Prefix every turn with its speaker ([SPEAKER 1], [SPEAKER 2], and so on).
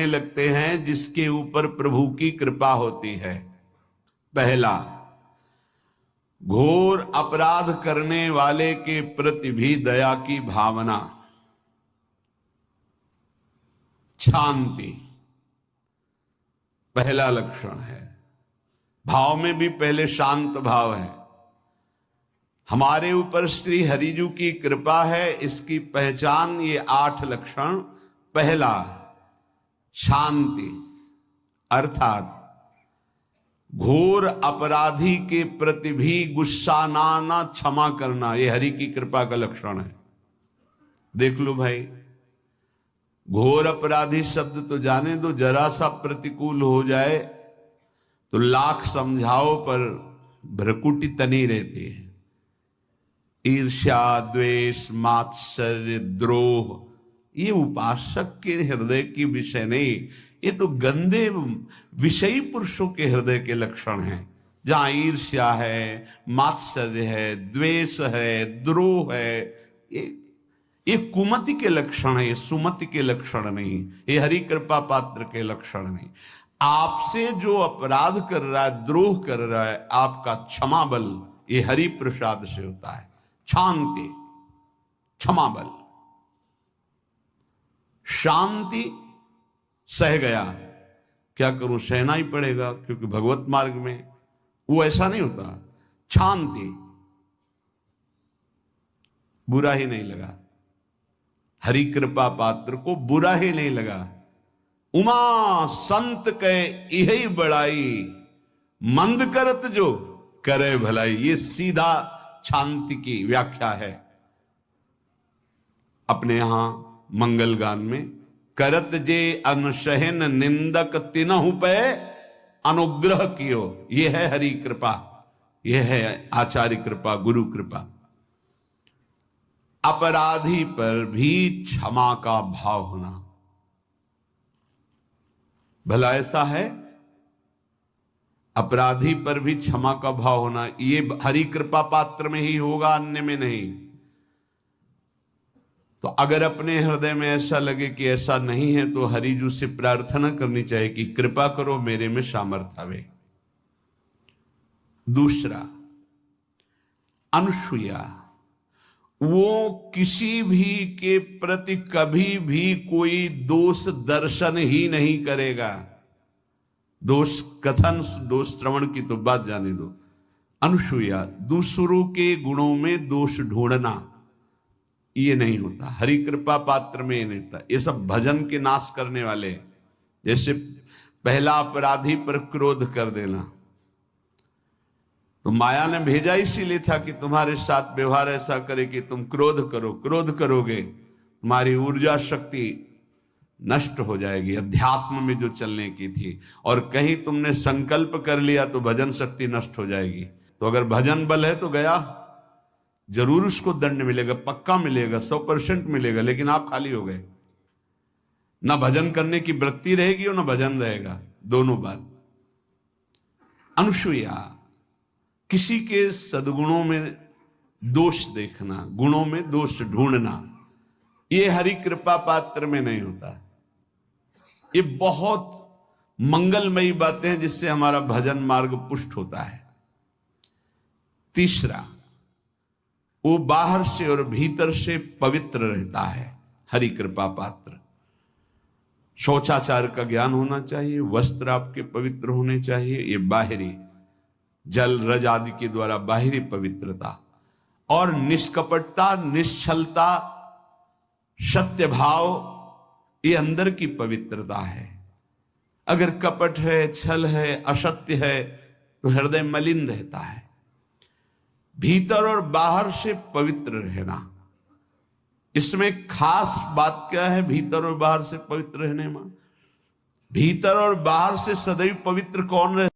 [SPEAKER 1] लगते हैं जिसके ऊपर प्रभु की कृपा होती है। पहला, घोर अपराध करने वाले के प्रति भी दया की भावना, शांति पहला लक्षण है। भाव में भी पहले शांत भाव है। हमारे ऊपर श्री हरिजू की कृपा है, इसकी पहचान ये 8 लक्षण। पहला, शांति, अर्थात घोर अपराधी के प्रति भी गुस्सा ना आना, क्षमा करना, ये हरि की कृपा का लक्षण है। देख लो भाई, घोर अपराधी शब्द तो जाने दो, जरा सा प्रतिकूल हो जाए तो लाख समझाओ पर भ्रकुटी तनी रहती है। ईर्ष्या, द्वेष, मात्सर्य, द्रोह, ये उपासक के हृदय की विषय नहीं, ये तो गंदे विषयी पुरुषों के हृदय के लक्षण हैं। जहां ईर्ष्या है, मात्सर्य है, द्वेष है, द्रोह है, ये कुमति के लक्षण है, ये सुमति के लक्षण नहीं, ये हरि कृपा पात्र के लक्षण नहीं। आपसे जो अपराध कर रहा है, द्रोह कर रहा है, आपका क्षमा बल ये हरि प्रसाद से होता है। शांति, क्षमा बल, शांति, सह गया, क्या करूं, सहना ही पड़ेगा क्योंकि भगवत मार्ग में वो ऐसा नहीं होता। शांति, बुरा ही नहीं लगा, हरि कृपा पात्र को बुरा ही नहीं लगा। उमा संत के यही बड़ाई, मंद करत जो करे भलाई, ये सीधा शांति की व्याख्या है। अपने यहां मंगल गान में, करत जे अनसहन निंदक तिनहु पे अनुग्रह कियो, ये है हरि कृपा, ये है आचार्य कृपा, गुरु कृपा। अपराधी पर भी क्षमा का भाव होना, भला ऐसा है, अपराधी पर भी क्षमा का भाव होना, ये हरि कृपा पात्र में ही होगा, अन्य में नहीं। तो अगर अपने हृदय में ऐसा लगे कि ऐसा नहीं है, तो हरिजू से प्रार्थना करनी चाहिए कि कृपा करो, मेरे में सामर्थ्य आवे। दूसरा, अनुसूया, वो किसी भी के प्रति कभी भी कोई दोष दर्शन ही नहीं करेगा। दोष कथन, दोष श्रवण की तो बात जाने दो। अनुसूया, दूसरों के गुणों में दोष ढूंढना, ये नहीं होता। हरि कृपा पात्र में ये नहीं होता। ये सब भजन के नाश करने वाले, जैसे पहला अपराधी पर क्रोध कर देना, तो माया ने भेजा इसीलिए था कि तुम्हारे साथ व्यवहार ऐसा करे कि तुम क्रोध करो, क्रोध करोगे तुम्हारी ऊर्जा शक्ति नष्ट हो जाएगी, अध्यात्म में जो चलने की थी, और कहीं तुमने संकल्प कर लिया तो भजन शक्ति नष्ट हो जाएगी। तो अगर भजन बल है तो गया, जरूर उसको दंड मिलेगा, पक्का मिलेगा, 100% मिलेगा, लेकिन आप खाली हो गए। ना भजन करने की वृत्ति रहेगी और ना भजन रहेगा, दोनों बात। अनुसूया, किसी के सद्गुणों में दोष देखना, गुणों में दोष ढूंढना, ये हरि कृपा पात्र में नहीं होता। ये बहुत मंगलमयी बातें हैं जिससे हमारा भजन मार्ग पुष्ट होता है। तीसरा, वो बाहर से और भीतर से पवित्र रहता है, हरि कृपा पात्र। शौचाचार का ज्ञान होना चाहिए, वस्त्र आपके पवित्र होने चाहिए, ये बाहरी, जल रज आदि के द्वारा बाहरी पवित्रता, और निष्कपटता, निश्चलता, सत्य भाव, ये अंदर की पवित्रता है। अगर कपट है, छल है, असत्य है, तो हृदय मलिन रहता है। भीतर और बाहर से पवित्र रहना, इसमें खास बात क्या है? भीतर और बाहर से पवित्र रहने में, भीतर और बाहर से सदैव पवित्र कौन रहे?